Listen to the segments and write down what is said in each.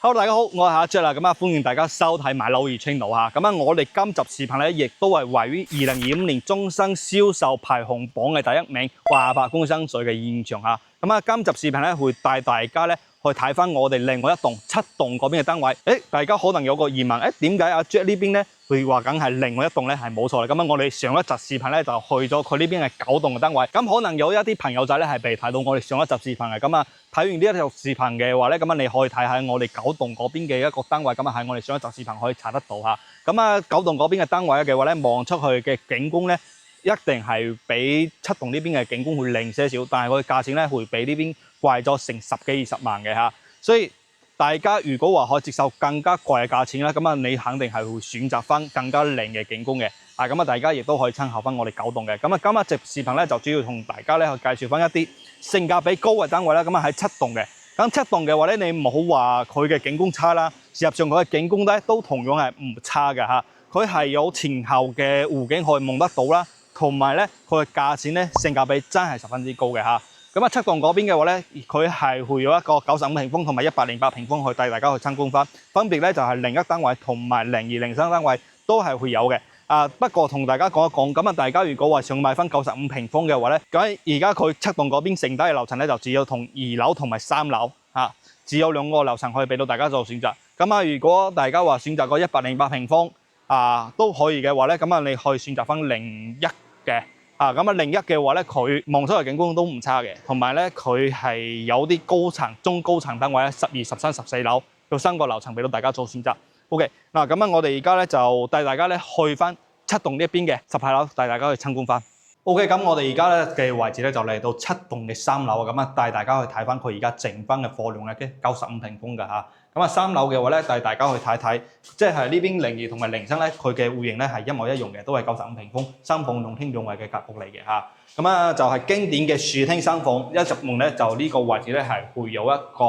Hello， 大家好，我係阿 Jack 啦，咁歡迎大家收睇買樓易 channel 嚇。咁我哋今集視頻咧，亦都係位於2025年終身銷售排行榜嘅第一名華發工商聚嘅現場嚇。今集視頻咧會帶大家咧去睇翻我哋另外一棟7棟嗰邊嘅單位。大家可能有個疑問，點解阿 Jack 呢邊咧會話緊係另外一棟咧？係冇錯啦。我哋上一集視頻咧就去咗佢呢邊係9棟嘅單位。可能有一啲朋友仔咧係未睇到我哋上一集視頻嘅。睇完呢一條視頻嘅話咧，你可以睇下我哋9棟嗰邊嘅一個單位。喺我哋上一集視頻可以查得到嚇。9棟嗰邊嘅單位嘅話咧，望出去嘅景觀咧，一定係比7棟呢邊嘅景觀會靚些少，但係佢嘅價錢咧會比呢邊貴咗成10幾20萬嘅嚇。所以大家如果話可以接受更加貴嘅價錢咧，你肯定係會選擇翻更加靚嘅景觀嘅。大家亦都可以參考翻我哋9棟嘅。今日集視頻咧就主要同大家咧去介紹翻一啲性價比高嘅單位啦。喺7棟嘅。7棟嘅話咧，你唔好話佢嘅景觀差啦，事實上佢嘅景觀咧都同樣係唔差嘅嚇。佢係有前後嘅湖景可以望得到啦，同埋咧佢嘅價錢咧性價比真係十分之高嘅嚇。7棟嗰邊嘅話咧，佢係會有一個95平方同埋108平方去帶大家去參觀翻，分別咧就係01單位同埋02、03單位都係會有嘅。不過同大家講一講，大家如果話想買翻95平方嘅話咧，咁而家佢7棟嗰邊剩低嘅樓層咧就只有同2樓同埋3樓只有2個樓層可以俾到大家做選擇。如果大家話選擇個108平方都可以嘅話咧，你可以選擇翻01嘅。01嘅話咧，佢望出嚟景觀都唔差嘅，同埋咧佢係有啲高層、中高層單位咧，12、13、14樓有3個樓層俾到大家做選擇。OK， 我哋而家咧就帶大家咧去翻7棟呢一邊嘅18樓，帶大家去參觀翻。OK， 我哋而家咧嘅位置咧就嚟到7棟嘅3樓帶大家去睇翻佢而家剩翻嘅貨量嘅95平方㗎嚇。3樓嘅話咧，帶大家去睇睇，即係呢邊02同埋03咧，佢嘅戶型咧係一模一樣嘅，都係95平方3房兩廳兩衛嘅格局嚟嘅嚇。就係經典嘅樹廳3房，一入門咧就呢個位置咧係會有一個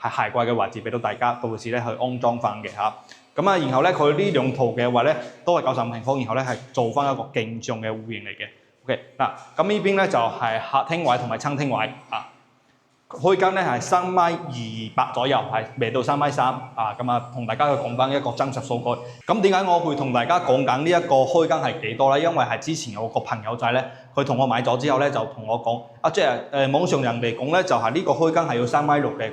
係鞋櫃嘅位置俾到大家，到時咧去安裝翻嘅嚇。然後咧佢呢兩套嘅話咧都係95平方，然後咧係做翻一個勁象嘅戶型嚟嘅。OK， 咁呢邊咧就係客廳位同埋餐廳位開間咧係3米28左右，係未到3米3同大家去講翻一個真實數據。點解我會同大家講緊呢一個開間係幾多咧？因為係之前有個朋友仔咧，佢同我買咗之後咧就同我講，即係網上人哋講咧就係呢個開間係要3米6嘅。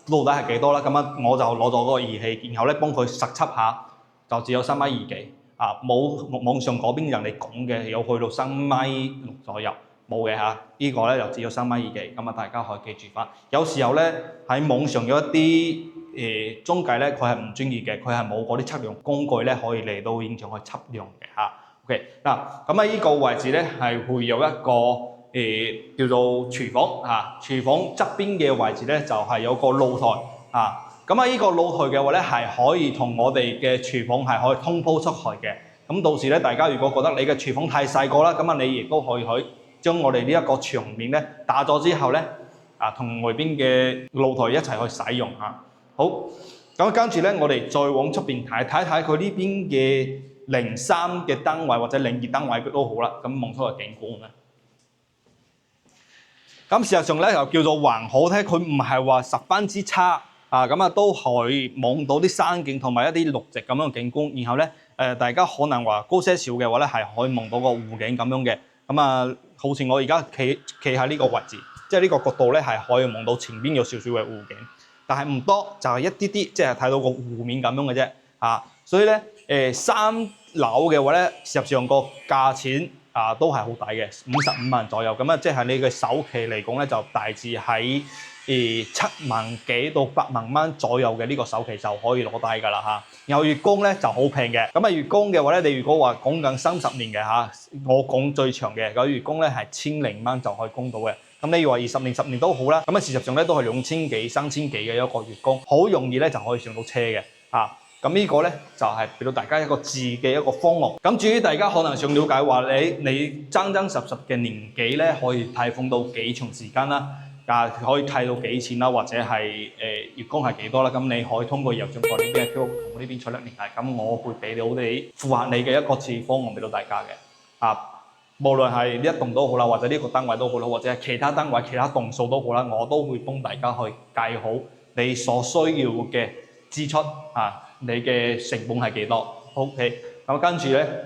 到底係幾多啦？我就攞咗嗰個儀器，然後咧幫佢實測下，就只有3米2幾冇網上嗰邊人哋講嘅有去到3米6左右。冇嘅嚇，呢個咧就只有3米2幾，大家可以記住翻。有時候咧喺網上有一啲中介咧，佢係唔專業嘅，佢係冇嗰啲測量工具咧，可以嚟到現場去測量嘅嚇。OK， 呢個位置咧係會有一個叫做廚房嚇，廚房側邊嘅位置咧就係有個露台嚇。呢個露台嘅話咧係可以同我哋嘅廚房係可以通鋪出去嘅。到時咧大家如果覺得你嘅廚房太細個啦，你亦都可以去將我哋呢一個牆面咧打咗之後咧，同外邊嘅露台一齊去使用嚇。好，跟住咧，我哋再往出邊睇睇佢呢邊嘅03嘅單位或者02單位都好啦。望出個景觀咧，事實上咧又叫做還好睇，佢唔係話十分之差都可以望到啲山景同埋一啲綠植咁樣嘅景觀。然後咧大家可能話高些少嘅話咧，係可以望到個湖景咁樣嘅。好似我而家企喺呢個位置，即係呢個角度咧係可以望到前邊有少少嘅湖景，但係唔多，就係一啲啲，即係睇到個湖面咁樣嘅啫。所以咧3樓嘅話咧，事實上個價錢都係好抵嘅，55萬左右。即係你嘅首期嚟講咧，就大致喺7萬幾到8萬蚊左右嘅呢個首期就可以攞低㗎啦嚇。然後月供咧就好平嘅，月供嘅話咧，你如果話講緊30年嘅嚇，我講最長嘅個月供咧係1000零蚊就可以供到嘅。你話20年10年都好啦，事實上咧都係2000幾3000幾嘅一個月供，好容易咧就可以上到車嘅呢個咧就係俾到大家一個自己一個方案。至於大家可能想了解話你真真實實嘅年紀咧可以貸款到幾長時間啦？可以貸到幾錢啦，或者係月供係幾多啦？你可以通過郵政過呢邊嘅 Q 同我呢邊取得聯繫，我會俾到你符合你嘅一個置業方案俾到大家嘅。無論係呢一棟都好啦，或者呢個單位都好啦，或者係其他單位、其他棟數都好啦，我都會幫大家去計好你所需要嘅支出啊，你嘅成本係幾多 ？OK， 咁跟住咧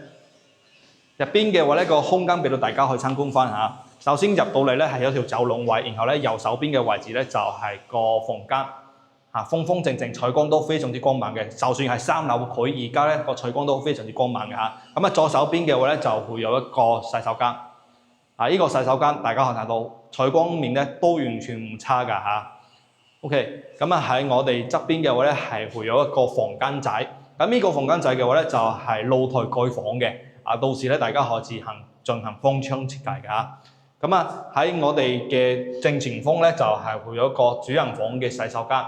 入邊嘅話咧個空間俾到大家去參觀翻嚇。首先入到嚟咧係有條走廊位，然後咧右手邊嘅位置咧就係個房間嚇，風風靜靜，採光都非常之光猛嘅。就算係3樓，佢而家咧個採光都非常之光猛嘅嚇。咁啊左手邊嘅話咧就會有一個洗手間。呢個洗手間大家可以睇到採光面咧都完全唔差㗎嚇。OK， 咁啊喺我哋側邊嘅話咧係會有一個房間仔。咁呢個房間仔嘅話咧就係露台蓋房嘅。到時咧大家可以進行封窗設計㗎嚇。咁啊喺我哋嘅正前方咧就係會有一個主人房嘅洗手間。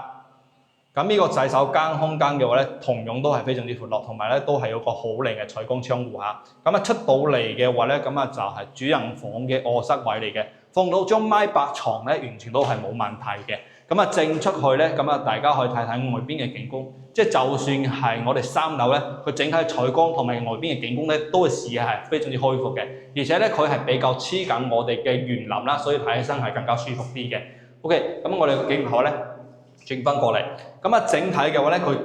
咁呢個洗手間空間嘅話咧，同樣都係非常之闊落，同埋咧都係有個好靚嘅採光窗戶嚇。咁啊出到嚟嘅話咧，咁啊就係主人房嘅臥室位嚟嘅，放到張米白床咧，完全都係冇問題嘅。咁啊正出去咧，咁啊大家可以睇睇外邊嘅景觀，即係就算係我哋3樓咧，佢整體採光同埋外邊嘅景觀咧，都係視野係非常之開闊嘅，而且咧佢係比較黐緊我哋嘅園林啦，所以睇起身係更加舒服啲嘅。OK， 咁我哋嘅景台咧。轉翻過嚟，咁啊整體嘅話咧，佢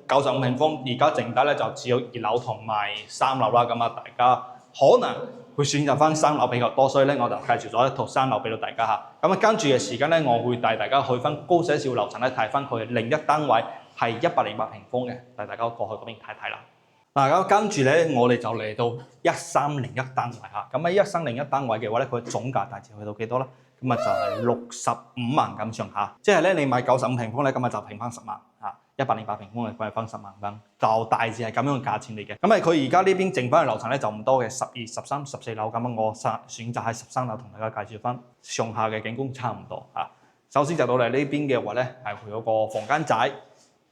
95平方，而家剩低咧就只有2樓同埋3樓啦。咁啊，大家可能會選擇翻3樓比較多，所以咧我就介紹咗一套3樓俾到大家嚇。咁啊，跟住嘅時間咧，我會帶大家去翻高些少樓層咧，睇翻佢另一單位係108平方嘅，帶大家過去嗰邊睇睇啦。嗱，咁跟住咧，我哋就嚟到1301單位嚇。咁喺1301單位嘅話咧，佢總價大致去到幾多咧？咁啊就係65萬咁上下，即係咧你買95平方咧，咁啊就平翻10萬嚇，108平方佢係翻10萬蚊，就大致係咁樣嘅價錢嚟嘅。咁啊佢而家呢邊剩翻嘅樓層咧就唔多嘅，12、13、14樓咁啊，我選擇喺13樓同大家介紹翻，上下嘅景觀差唔多嚇。首先就到嚟呢邊嘅話咧，係會有個房間仔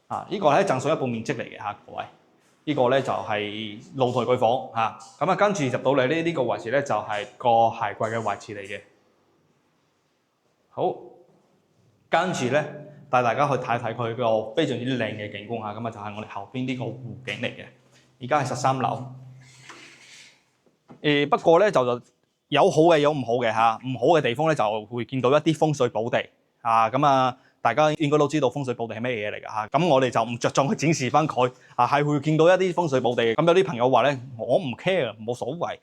啊，呢個係贈送一半面積嚟嘅嚇，各位。呢個咧就係露台蓋房嚇，咁啊跟住入到嚟呢個位置咧就係個鞋櫃嘅位置嚟嘅。好，跟住咧帶大家去睇睇佢個非常之靚嘅景觀嚇，咁啊就係我哋後邊呢個湖景嚟嘅。而家係13樓，不過咧就有好嘅有唔好嘅嚇，唔好嘅地方咧就會見到一啲風水寶地嚇，咁啊大家應該都知道風水寶地係咩嘢嚟㗎嚇，咁我哋就唔着重去展示翻佢啊，係會見到一啲風水寶地。咁有啲朋友話咧，我唔 care 冇所謂。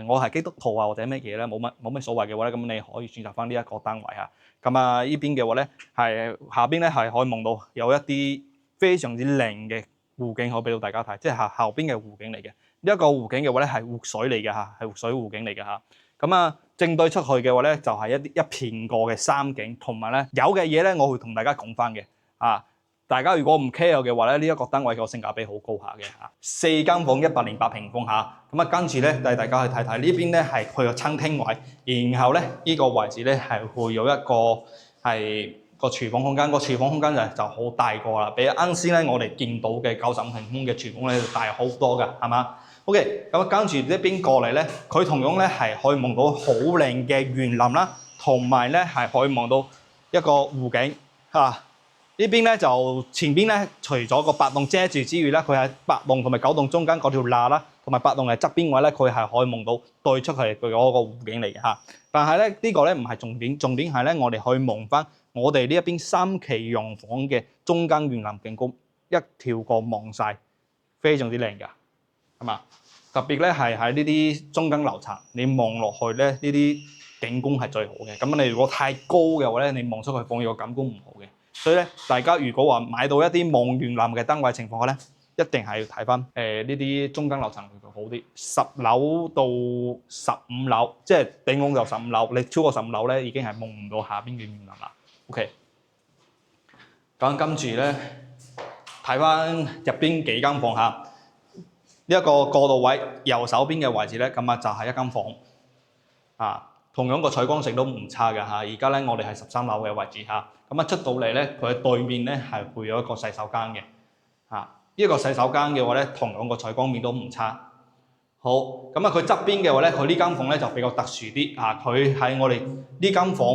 我係基督徒啊，或者咩嘢咧，冇乜所謂嘅話咧，咁你可以選擇翻呢一個單位嚇。咁啊，呢邊嘅話咧，係下邊咧係可以望到有一啲非常之靚嘅湖景可以俾到大家睇，即係後邊嘅湖景嚟嘅。呢一個湖景嘅話咧係活水嚟嘅嚇，係活水湖景嚟嘅嚇。咁啊，正對出去嘅話咧就係一片過嘅山景，同埋咧有嘅嘢咧，我會同大家講翻嘅啊。大家如果唔 care 嘅話咧，呢一個單位個性價比好高下嘅嚇，4間房108平方嚇，咁啊跟住咧帶大家去睇睇呢邊咧係佢個餐廳位，然後咧呢個位置咧係會有一個係個廚房空間，個廚房空間就好大個啦，比啱先咧我哋見到嘅95平方嘅廚房咧大好多㗎，係嘛 ？OK， 咁啊跟住呢邊過嚟咧，佢同樣咧係可以望到好靚嘅園林啦，同埋咧係可以望到一個湖景嚇。呢邊咧就前邊咧，除咗個8棟遮住之餘咧，佢喺8棟同埋9棟中間嗰條罅啦，同埋8棟嘅側邊位咧，佢係可以望到對出去佢嗰個湖景嚟嘅嚇。但係咧呢個咧唔係重點，重點係咧我哋可以望翻我哋呢一邊3期洋房嘅中間園林景觀，一條過望晒，非常之靚㗎，係嘛？特別咧係喺呢啲中間樓層，你望落去咧呢啲景觀係最好嘅。咁你如果太高嘅話咧，你望出去房個感觀唔好嘅。所以咧，大家如果話買到一啲望園林嘅單位情況下咧，一定係要睇翻呢啲中間樓層會好啲，10樓到15樓，即係頂籠就15樓，你超過15樓咧已經係望唔到下邊嘅園林啦。OK， 咁跟住咧睇翻入邊幾間房嚇，呢一個過渡位右手邊嘅位置咧，咁啊就係一間房啊。同樣個採光性都唔差嘅嚇，而家咧我哋係13樓嘅位置嚇，咁啊出到嚟咧，佢對面咧係會有一個洗手間嘅嚇，呢個洗手間嘅話咧，同樣個採光面都唔差。好，咁啊佢側邊嘅話咧，佢呢間房咧就比較特殊啲嚇，佢喺我哋呢間房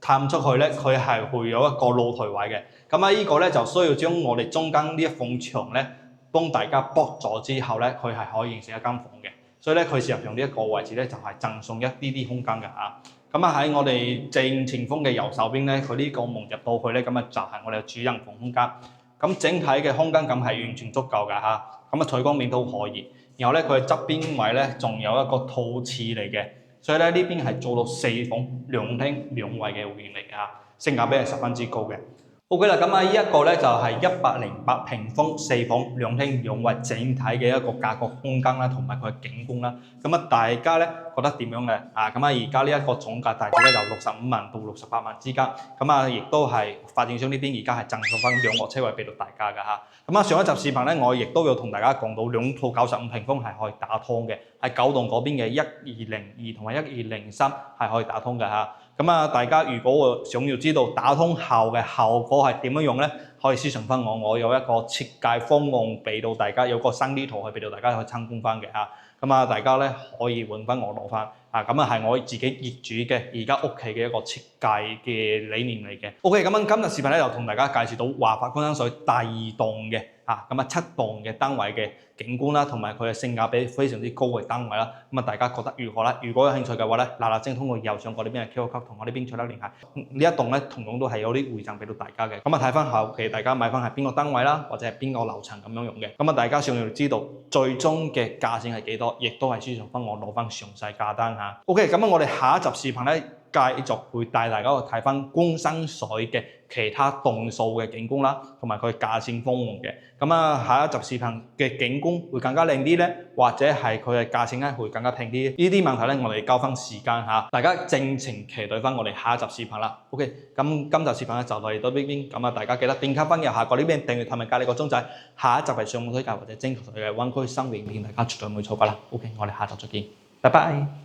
探出去咧，佢係會有一個露台位嘅，咁啊呢個咧就需要將我哋中間呢一埲牆咧幫大家剝咗之後咧，佢係可以形成一間房嘅。所以咧，佢事實上呢一個位置咧，就係贈送一啲空間嘅嚇。咁啊喺我哋正前方嘅右手邊咧，佢呢個門入到去咧，咁啊就係我哋嘅主人房空間。咁整體嘅空間感係完全足夠㗎嚇。咁啊採光面都可以。然後咧佢側邊位咧仲有一個套廁嚟嘅，所以咧呢邊係做到4房2廳2衛嘅戶型嚟㗎，性價比係十分之高嘅。OK 啦，咁啊呢一個咧就係108平方4房2廳2衛整體嘅一個價格空間啦，同埋佢嘅景觀啦。咁啊大家咧覺得點樣嘅？咁啊而家呢一個總價大致咧就65萬到68萬之間。咁啊亦都係發展商呢邊而家係贈送翻2個車位俾到大家㗎嚇。咁啊上一集視頻咧我亦都有同大家講到兩套95平方係可以打通嘅，喺九龍嗰邊嘅1202同埋1203係可以打通嘅嚇。咁啊，大家如果想要知道打通後嘅效果係點樣用咧，可以私信翻我，我有一個設計方案俾到大家，有個生啲圖係俾到大家去參觀翻嘅嚇。咁啊，大家咧可以揾翻我攞翻咁啊係我自己業主嘅而家屋企嘅一個設計嘅理念嚟嘅。OK， 咁樣今日視頻咧就同大家介紹到華發工商水第2棟嘅咁啊7棟嘅單位嘅景觀啦，同埋佢嘅性價比非常之高嘅單位啦。咁啊，大家覺得如何啦？如果有興趣嘅話咧，嗱聲通過右上角呢邊嘅 QR code同我呢邊取得聯繫。呢一棟咧同樣都係有啲回贈俾到大家嘅。咁啊睇翻後期大家買翻係邊個單位啦，或者係邊個樓層咁樣用嘅。咁啊大家想要知道最終嘅價錢係幾多，亦都係私信翻我攞翻詳細價單嚇。OK， 咁我哋下一集視頻咧，繼續會帶大家去睇翻工商水嘅其他棟數嘅景觀啦，同埋佢價錢方案嘅。咁啊，下一集視頻嘅景觀會更加靚啲咧，或者係佢嘅價錢咧會更加平啲。呢啲問題咧，我哋交翻時間嚇，大家敬請期待翻我哋下一集視頻啦。OK， 咁今集視頻咧就嚟到呢邊，咁啊大家記得點擊翻右下角呢邊訂閱同埋隔離個鐘仔，下一集係上網推介或者精確嘅灣區生活影片，大家絕對唔會錯過啦。OK， 我哋下集再見，拜拜。